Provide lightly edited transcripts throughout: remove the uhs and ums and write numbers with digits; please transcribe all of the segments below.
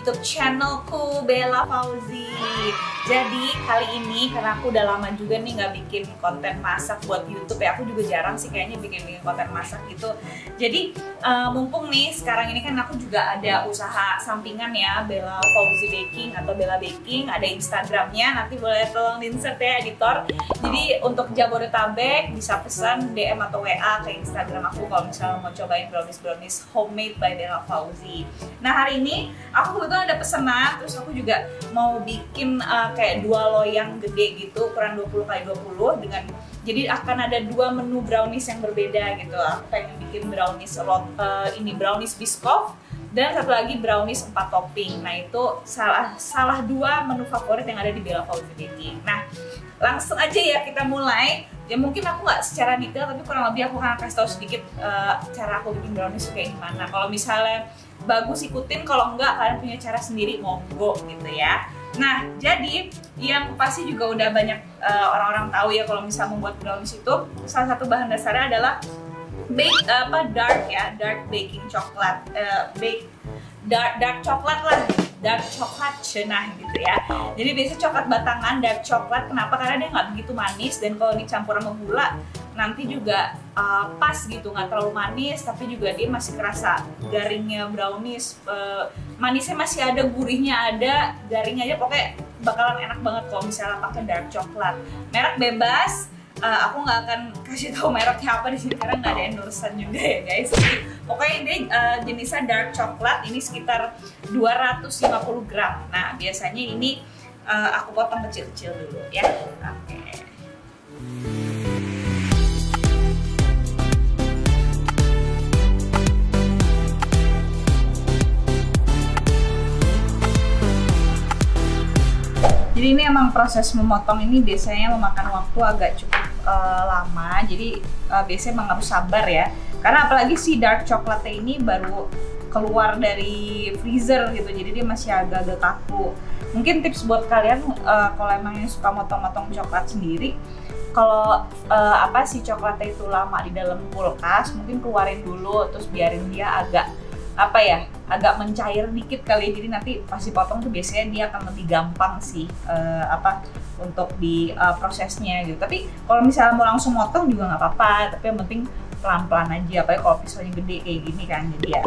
YouTube channelku Bella Fauzi. Jadi kali ini karena aku udah lama juga nih nggak bikin konten masak buat YouTube ya, aku juga jarang sih kayaknya bikin konten masak gitu. Jadi mumpung nih sekarang ini kan aku juga ada usaha sampingan ya, Bella Fauzi Baking atau Bella Baking, ada Instagramnya, nanti boleh tolong di-insert ya editor. Jadi untuk Jabodetabek bisa pesan DM atau WA ke Instagram aku kalau misalnya mau cobain brownies homemade by Bella Fauzi. Nah hari ini aku kebetulan ada pesanan, terus aku juga mau bikin kayak 2 loyang gede gitu, ukuran 20x20 dengan, jadi akan ada 2 menu brownies yang berbeda gitu. Aku pengen bikin brownies brownies Biscoff dan satu lagi brownies 4 topping. Nah itu salah 2 menu favorit yang ada di Bella Fauzi Baking. Nah langsung aja ya kita mulai. Ya mungkin aku nggak secara detail, tapi kurang lebih aku akan kasih tahu sedikit cara aku bikin brownies kayak gimana. Kalau misalnya bagus ikutin, kalau enggak kalian punya cara sendiri monggo gitu ya. Nah jadi yang pasti juga udah banyak orang-orang tahu ya kalau misalnya membuat brownies itu salah satu bahan dasarnya adalah dark baking coklat, dark coklat lah, dark coklat cenah gitu ya. Jadi biasanya coklat batangan dark coklat. Kenapa? Karena dia nggak begitu manis, dan kalau dicampur sama gula nanti juga pas gitu, nggak terlalu manis tapi juga dia masih kerasa garingnya brownies, manisnya masih ada, gurihnya ada, garing aja, pokoknya bakalan enak banget kalau misalnya pakai dark coklat. Merek bebas. Aku nggak akan kasih tahu mereknya apa di sini karena nggak ada endorsean juga ya guys. Pokoknya ini jenisnya dark coklat, ini sekitar 250 gram. Nah biasanya ini aku potong kecil-kecil dulu ya. Oke. Jadi ini emang proses memotong ini biasanya memakan waktu agak cukup lama. Jadi biasanya emang harus sabar ya. Karena apalagi si dark coklatnya ini baru keluar dari freezer gitu. Jadi dia masih agak-agak kaku. Mungkin tips buat kalian kalau emang yang suka motong-motong coklat sendiri, kalau si coklatnya itu lama di dalam kulkas, mungkin keluarin dulu terus biarin dia agak agak mencair dikit kali, jadi nanti pas dipotong tuh biasanya dia akan lebih gampang sih untuk di prosesnya gitu. Tapi kalau misalnya mau langsung motong juga nggak apa-apa, tapi yang penting pelan-pelan aja, apalagi kalau pisaunya gede kayak gini kan. Jadi ya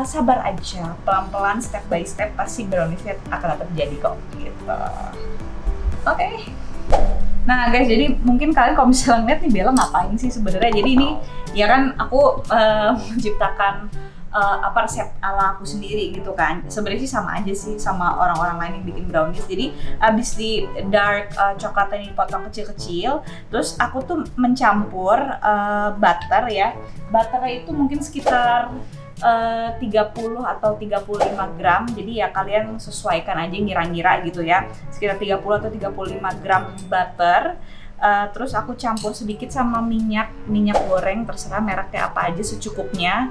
sabar aja, pelan-pelan, step by step, pasti browniesnya akan terjadi kok gitu. Oke. Nah guys, jadi mungkin kalian kalau misalnya lihat nih Bella ngapain sih sebenarnya. Jadi ini ya kan aku menciptakan resep ala aku sendiri gitu kan. Sebenarnya sih sama aja sih sama orang-orang lain yang bikin brownies. Jadi abis di dark coklatnya ini dipotong kecil-kecil, terus aku tuh mencampur butter ya. Butternya itu mungkin sekitar 30 atau 35 gram. Jadi ya kalian sesuaikan aja ngira-ngira gitu ya. Sekitar 30 atau 35 gram butter. Terus aku campur sedikit sama minyak goreng, terserah mereknya apa aja secukupnya.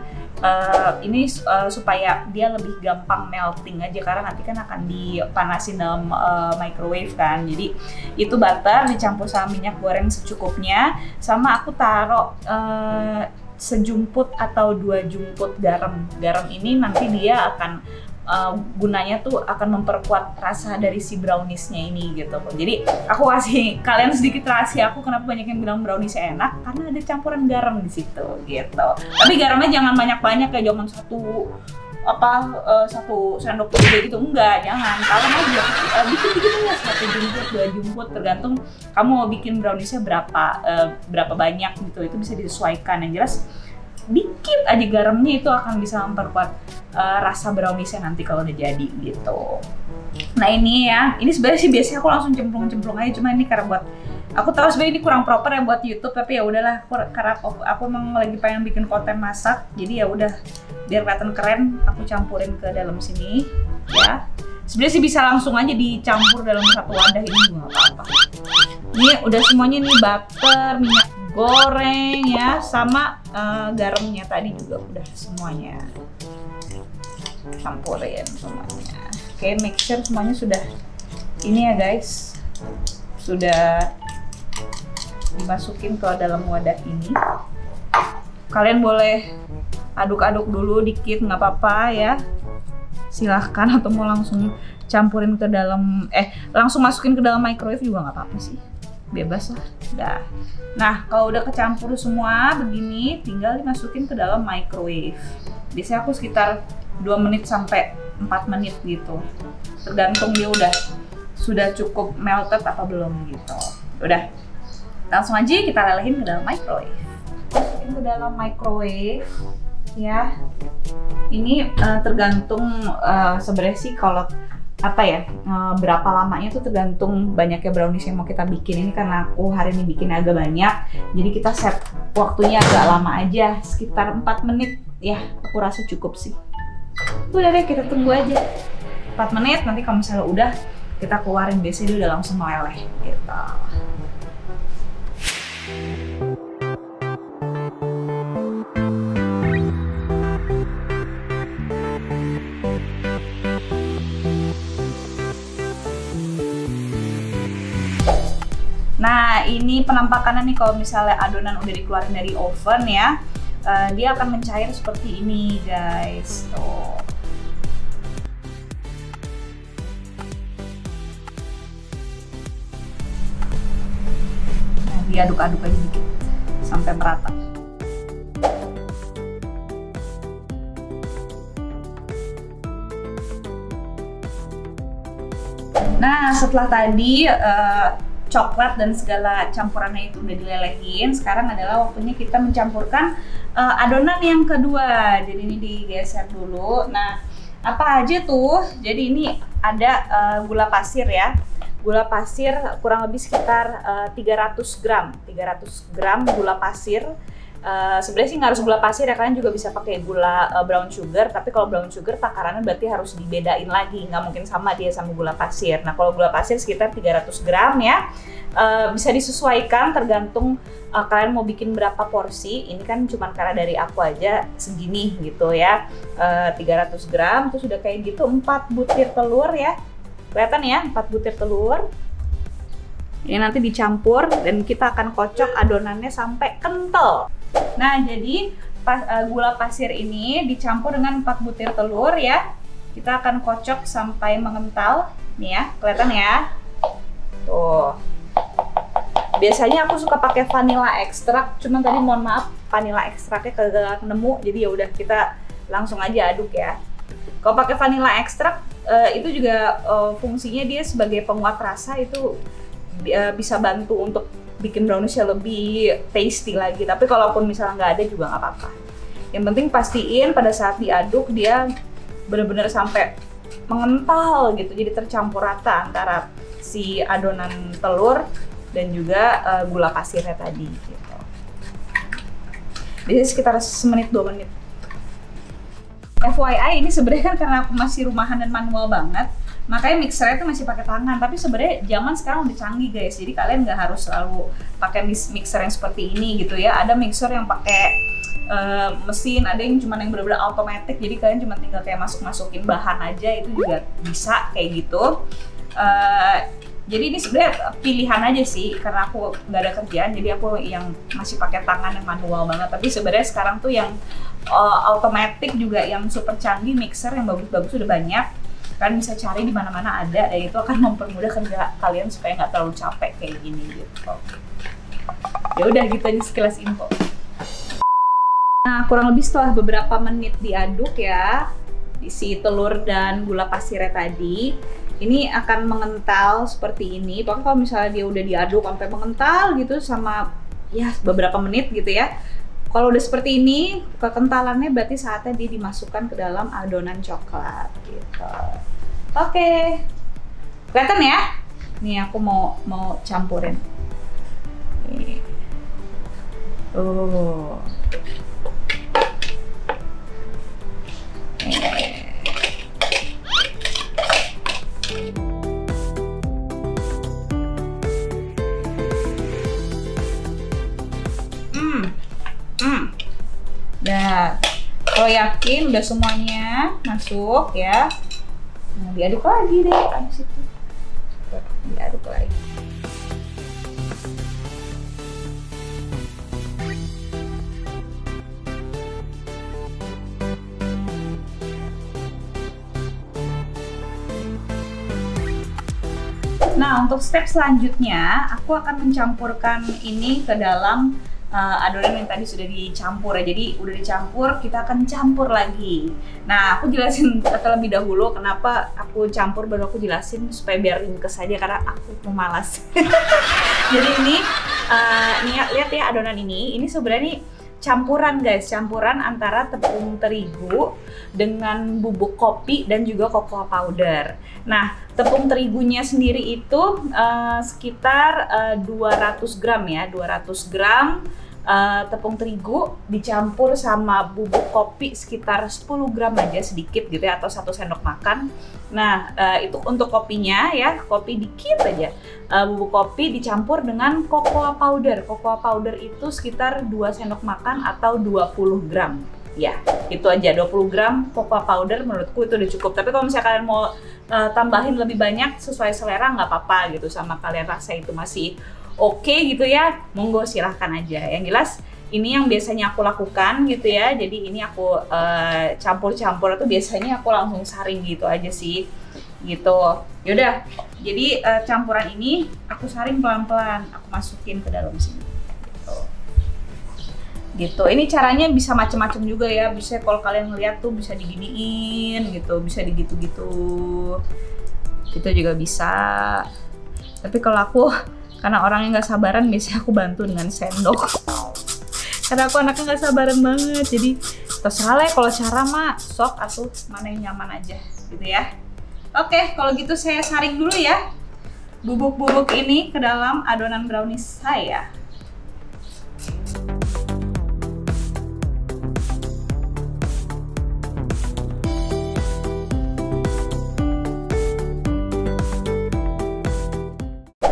Ini supaya dia lebih gampang melting aja, karena nanti kan akan dipanasin dalam microwave kan. Jadi itu butter dicampur sama minyak goreng secukupnya, sama aku taruh sejumput atau 2 jumput garam. Garam ini nanti dia akan gunanya tuh akan memperkuat rasa dari si browniesnya ini gitu. Jadi aku kasih kalian sedikit rahasia aku kenapa banyak yang bilang brownies enak, karena ada campuran garam di situ gitu. Tapi garamnya jangan banyak-banyak ya, jangan 1 1 sendok gede gitu, enggak, jangan. Kalian aja dikit-dikit aja, 1 jumput, 2 jumput, tergantung kamu mau bikin browniesnya berapa banyak gitu. Itu bisa disesuaikan. Yang jelas dikit aja garamnya itu akan bisa memperkuat rasa browniesnya nanti kalau udah jadi gitu. Nah ini ya, ini sebenarnya sih biasanya aku langsung cemplung aja, cuma ini karena buat aku tahu sebenarnya ini kurang proper ya buat YouTube, tapi ya udahlah, karena aku emang lagi pengen bikin konten masak, jadi ya udah biar kelihatan keren, aku campurin ke dalam sini ya. Sebenarnya sih bisa langsung aja dicampur dalam satu wadah, ini juga nggak apa-apa. Ini udah semuanya nih, butter, minyak goreng ya, sama garamnya tadi juga udah semuanya. Campurin semuanya. Oke, mixer semuanya sudah ini ya guys, sudah dimasukin ke dalam wadah ini. Kalian boleh aduk-aduk dulu dikit, nggak apa-apa ya, silahkan, atau mau langsung campurin ke dalam langsung masukin ke dalam microwave juga nggak apa-apa sih, bebas lah. Dah. Nah kalau udah kecampur semua begini, tinggal dimasukin ke dalam microwave. Biasanya aku sekitar 2 menit sampai 4 menit gitu, tergantung dia sudah cukup melted apa belum gitu. Udah, langsung aja kita lelehin ke dalam microwave. Masukin ke dalam microwave ya. Ini tergantung sebenarnya sih kalau berapa lamanya tuh tergantung banyaknya brownies yang mau kita bikin. Ini karena aku hari ini bikin agak banyak, jadi kita set waktunya agak lama aja, sekitar 4 menit ya, aku rasa cukup sih. Udah deh, kita tunggu aja 4 menit, nanti kalau misalnya udah kita keluarin, biasanya dia udah langsung meleleh gitu. Nah ini penampakannya nih kalau misalnya adonan udah dikeluarin dari oven ya, dia akan mencair seperti ini guys, tuh. Nah diaduk-aduk aja dikit sampai merata. Nah setelah tadi coklat dan segala campurannya itu udah dilelehin, sekarang adalah waktunya kita mencampurkan adonan yang kedua. Jadi ini digeser dulu. Nah, apa aja tuh? Jadi ini ada gula pasir ya. Gula pasir kurang lebih sekitar 300 gram. 300 gram gula pasir. Sebenarnya sih nggak harus gula pasir ya, kalian juga bisa pakai gula brown sugar, tapi kalau brown sugar takarannya berarti harus dibedain lagi, nggak mungkin sama dia sama gula pasir. Nah kalau gula pasir sekitar 300 gram ya, bisa disesuaikan tergantung kalian mau bikin berapa porsi. Ini kan cuma karena dari aku aja segini gitu ya, 300 gram, terus udah kayak gitu 4 butir telur ya, kelihatan ya 4 butir telur. Ini nanti dicampur dan kita akan kocok adonannya sampai kental. Nah, jadi gula pasir ini dicampur dengan 4 butir telur ya. Kita akan kocok sampai mengental. Nih ya, kelihatan ya. Tuh. Biasanya aku suka pakai vanilla ekstrak, cuman tadi mohon maaf vanilla ekstraknya kagak nemu, jadi ya udah kita langsung aja aduk ya. Kalau pakai vanilla ekstrak itu juga fungsinya dia sebagai penguat rasa, itu bisa bantu untuk bikin browniesnya lebih tasty lagi. Tapi kalaupun misalnya nggak ada juga nggak apa-apa. Yang penting pastiin pada saat diaduk dia benar-benar sampai mengental gitu, jadi tercampur rata antara si adonan telur dan juga gula pasirnya tadi gitu. Biasanya sekitar semenit 2 menit. FYI ini sebenarnya kan karena aku masih rumahan dan manual banget, makanya mixernya itu masih pakai tangan. Tapi sebenarnya zaman sekarang udah canggih guys, jadi kalian nggak harus selalu pakai mixer yang seperti ini gitu ya. Ada mixer yang pakai mesin, ada yang cuma yang benar-benar automatic, jadi kalian cuma tinggal kayak masukin bahan aja, itu juga bisa kayak gitu. Jadi ini sebenarnya pilihan aja sih, karena aku nggak ada kerjaan, jadi aku yang masih pakai tangan yang manual banget. Tapi sebenarnya sekarang tuh yang automatic juga yang super canggih, mixer yang bagus-bagus udah banyak. Kalian bisa cari di mana-mana ada, dan itu akan mempermudah kerja kalian supaya nggak terlalu capek kayak gini gitu. Ya udah gitu aja sekilas info. Nah kurang lebih setelah beberapa menit diaduk ya, isi telur dan gula pasirnya tadi. Ini akan mengental seperti ini. Pokoknya kalau misalnya dia udah diaduk sampai mengental gitu sama ya beberapa menit gitu ya. Kalau udah seperti ini, kekentalannya berarti saatnya dia dimasukkan ke dalam adonan coklat gitu. Oke. Kelihatan ya? Nih aku mau campurin. Nih. Nah, kalau yakin udah semuanya masuk ya, nah, diaduk lagi deh abis itu. Diaduk lagi. Nah, untuk step selanjutnya, aku akan mencampurkan ini ke dalam adonan yang tadi sudah dicampur ya. Jadi udah dicampur, kita akan campur lagi. Nah, aku jelasin terlebih dahulu kenapa aku campur, baru aku jelasin supaya biar ringkes aja karena aku pemalas. Jadi ini lihat ya adonan ini sebenarnya campuran guys, campuran antara tepung terigu dengan bubuk kopi dan juga cocoa powder. Nah, tepung terigunya sendiri itu sekitar 200 gram ya, 200 gram tepung terigu dicampur sama bubuk kopi sekitar 10 gram aja, sedikit gitu ya, atau 1 sendok makan. Nah, itu untuk kopinya ya, kopi dikit aja. Bubuk kopi dicampur dengan cocoa powder. Cocoa powder itu sekitar 2 sendok makan atau 20 gram. Ya, itu aja, 20 gram cocoa powder menurutku itu udah cukup. Tapi kalau misalnya kalian mau tambahin lebih banyak sesuai selera nggak apa-apa gitu, sama kalian rasa itu masih oke gitu ya, monggo silahkan aja. Yang jelas ini yang biasanya aku lakukan gitu ya. Jadi ini aku campur-campur itu biasanya aku langsung saring gitu aja sih gitu. Yaudah, jadi campuran ini aku saring pelan-pelan, aku masukin ke dalam sini gitu. Ini caranya bisa macam-macam juga ya. Bisa kalau kalian ngeliat tuh bisa diginiin gitu, bisa digitu-gitu. Itu juga bisa. Tapi kalau aku karena orangnya nggak sabaran, biasanya aku bantu dengan sendok. Karena aku anaknya nggak sabaran banget. Jadi terserah lah ya, kalau cara mah sok atuh mana yang nyaman aja gitu ya. Oke, kalau gitu saya saring dulu ya bubuk-bubuk ini ke dalam adonan brownies saya.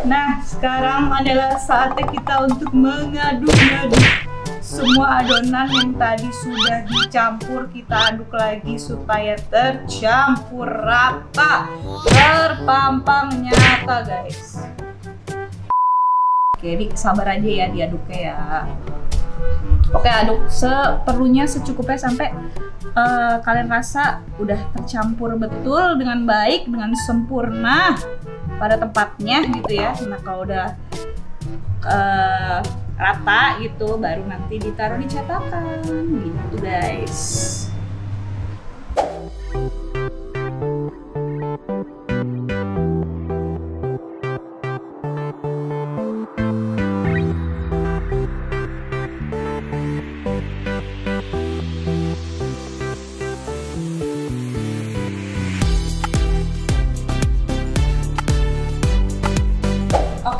Nah, sekarang adalah saatnya kita untuk mengaduk-aduk semua adonan yang tadi sudah dicampur. Kita aduk lagi supaya tercampur rata, terpampang nyata guys. Oke, jadi sabar aja ya diaduknya ya. Oke, aduk seperlunya, secukupnya sampai kalian rasa udah tercampur betul dengan baik, dengan sempurna pada tempatnya gitu ya. Nah, kalau udah rata gitu, baru nanti ditaruh di cetakan gitu guys.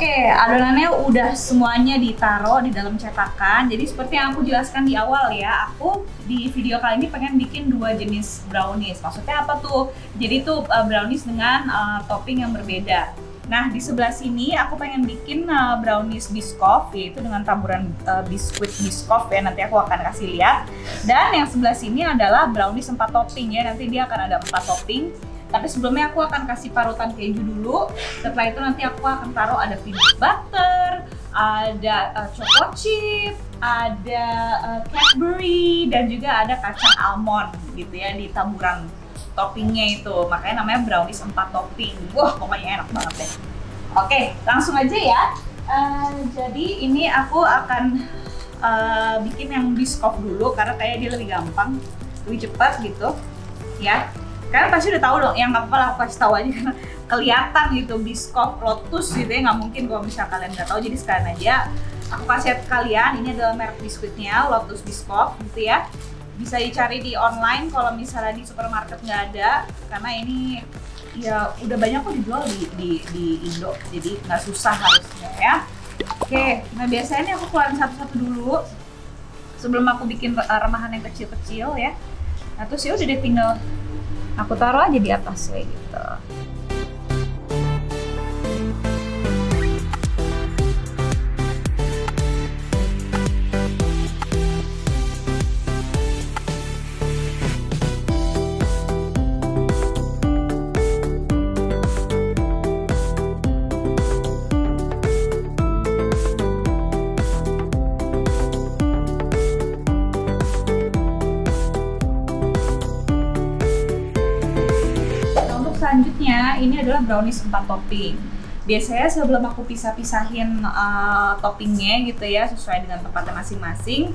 Oke, adonannya udah semuanya ditaruh di dalam cetakan. Jadi seperti yang aku jelaskan di awal ya, aku di video kali ini pengen bikin 2 jenis brownies. Maksudnya apa tuh? Jadi tuh brownies dengan topping yang berbeda. Nah, di sebelah sini aku pengen bikin brownies Biscoff, yaitu dengan taburan biskuit Biscoff ya, nanti aku akan kasih lihat. Dan yang sebelah sini adalah brownies 4 topping ya, nanti dia akan ada 4 topping. Tapi sebelumnya aku akan kasih parutan keju dulu. Setelah itu nanti aku akan taruh ada peanut butter, ada choco chip, ada Cadbury, dan juga ada kacang almond gitu ya di taburan toppingnya itu. Makanya namanya brownies 4 topping. Wah, pokoknya enak banget deh. Oke, langsung aja ya. Jadi ini aku akan bikin yang Biscoff dulu karena kayak dia lebih gampang, lebih cepat gitu. ya. Kalian pasti udah tahu dong, yang nggak apa-apa lah aku kasih tahu aja karena kelihatan gitu Biscoff Lotus gitu ya, nggak mungkin kalau misalnya kalian nggak tahu. Jadi sekalian aja aku kasih lihat ke kalian, ini adalah merek biskuitnya Lotus Biscoff gitu ya. Bisa dicari di online kalau misalnya di supermarket nggak ada, karena ini ya udah banyak kok dijual di Indo, jadi nggak susah harusnya ya. Oke, nah biasanya ini aku keluarin satu-satu dulu sebelum aku bikin remahan yang kecil-kecil ya. Nah terus ya udah deh, tinggal aku taruh aja di atas kayak gitu. Selanjutnya ini adalah brownies 4 topping. Biasanya sebelum aku pisah-pisahin toppingnya gitu ya, sesuai dengan tempatnya masing-masing,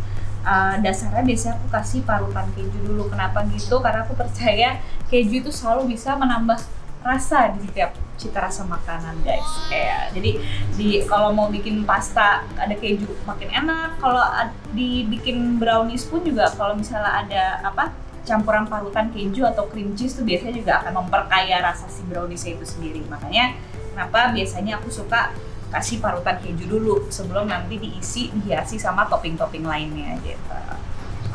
dasarnya biasanya aku kasih parutan keju dulu. Kenapa gitu? Karena aku percaya keju itu selalu bisa menambah rasa di setiap cita rasa makanan guys. Jadi kalau mau bikin pasta ada keju makin enak. Kalau dibikin brownies pun juga kalau misalnya ada campuran parutan keju atau cream cheese tuh biasanya juga akan memperkaya rasa si browniesnya itu sendiri. Makanya kenapa biasanya aku suka kasih parutan keju dulu sebelum nanti dihiasi sama topping-topping lainnya gitu.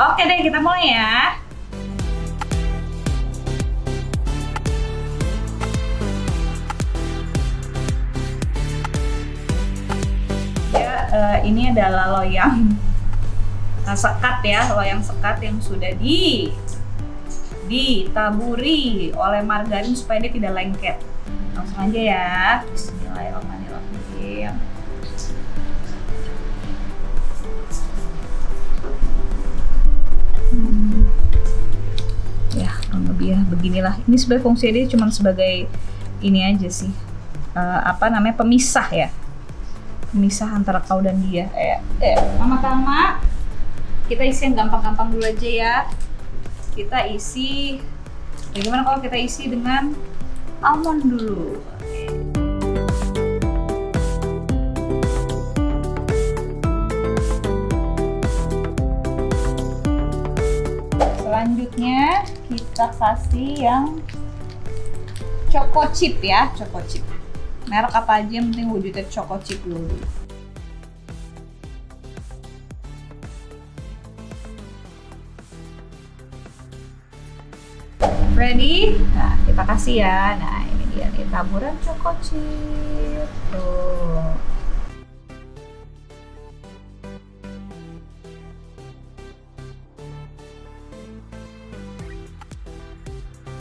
Oke deh, kita mulai ya. Ini adalah loyang sekat ya, loyang sekat yang sudah ditaburi oleh margarin supaya dia tidak lengket. Langsung aja ya. Bismillahirrahmanirrahim. Ya, kurang lebih ya beginilah. Ini sebagai fungsi dia cuma sebagai ini aja sih. Pemisah ya. Pemisah antara kau dan dia. Pertama-tama kita isi yang gampang-gampang dulu aja ya. Kita isi, bagaimana kalau kita isi dengan almond dulu. Selanjutnya kita kasih yang choco chip ya, choco chip. Merek apa aja yang penting wujudnya choco chip dulu. Ready? Nah, kita kasih ya. Nah, ini dia nih taburan choco chip. Tuh.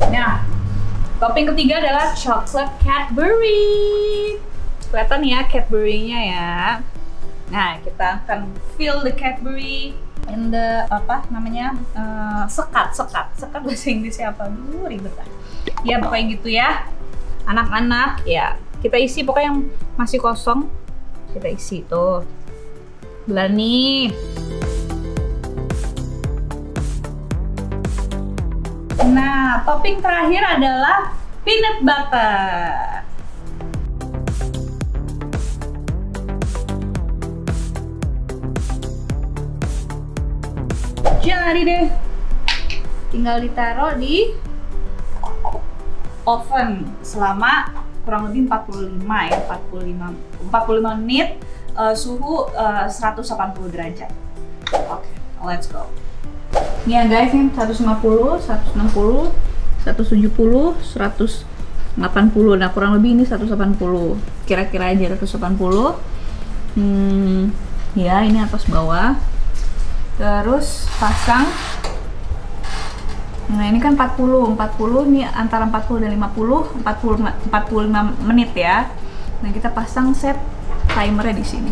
Nah, topping ketiga adalah chocolate Cadbury. Kelihatan ya Cadbury-nya ya. Nah, kita akan fill the Cadbury in the sekat bahasa Inggrisnya apa dulu, ribet lah ya, pokoknya gitu ya anak-anak ya. Kita isi pokoknya yang masih kosong kita isi tuh nih. Nah, topping terakhir adalah peanut butter. Jadi deh, tinggal ditaruh di oven selama kurang lebih 45 menit, suhu 180 derajat. Oke, let's go. Ini ya guys, ini 150, 160, 170, 180. Nah, kurang lebih ini 180. Kira-kira aja 180. Ya, ini atas bawah. Terus pasang. Nah, ini kan 40 ini antara 40 dan 45 menit ya. Nah, kita pasang set timernya di sini.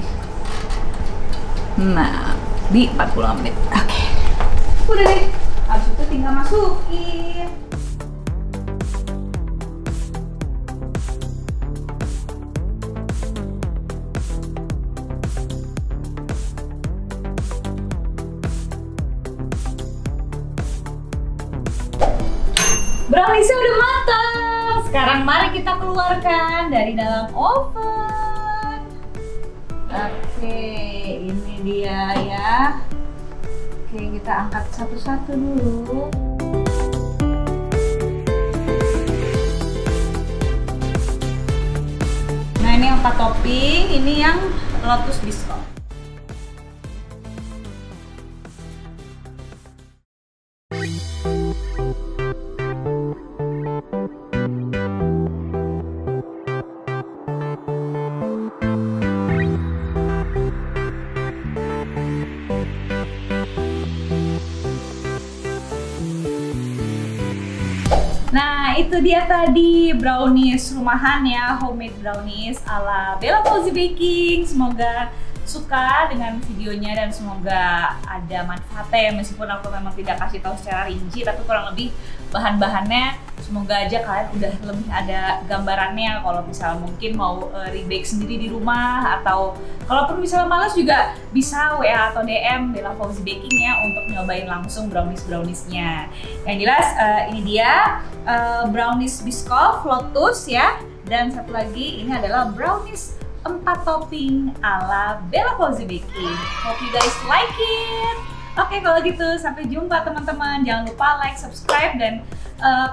Nah, di 40 menit. Oke. Udah deh. Habis itu tinggal masukin. browniesnya udah matang. Sekarang mari kita keluarkan dari dalam oven. Oke, ini dia ya. Oke, kita angkat satu-satu dulu. Nah, ini yang 4 topping, ini yang lotus biscuit. Nah, itu dia tadi brownies rumahan ya, homemade brownies ala Bella Cozy Baking. Semoga suka dengan videonya dan semoga ada manfaatnya ya, meskipun aku memang tidak kasih tahu secara rinci, tapi kurang lebih bahan-bahannya semoga aja kalian udah lebih ada gambarannya kalau misalnya mungkin mau rebake sendiri di rumah, atau kalaupun misalnya males juga bisa WA atau DM Bella Cozy Baking ya untuk nyobain langsung brownies-browniesnya. Yang jelas ini dia brownies biscoff lotus ya, dan satu lagi ini adalah brownies 4 topping ala Bella Cozy Baking. Hope you guys like it. Oke, kalau gitu sampai jumpa teman-teman. Jangan lupa like, subscribe, dan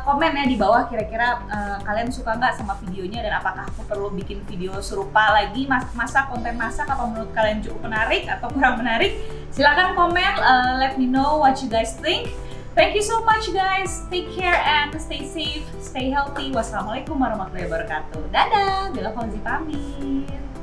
komen ya di bawah kira-kira kalian suka nggak sama videonya, dan apakah aku perlu bikin video serupa lagi, masak, konten masak, atau menurut kalian cukup menarik atau kurang menarik. Silahkan komen, let me know what you guys think. Thank you so much guys. Take care and stay safe, stay healthy. Wassalamualaikum warahmatullahi wabarakatuh. Dadah, Bella Cozy pamit.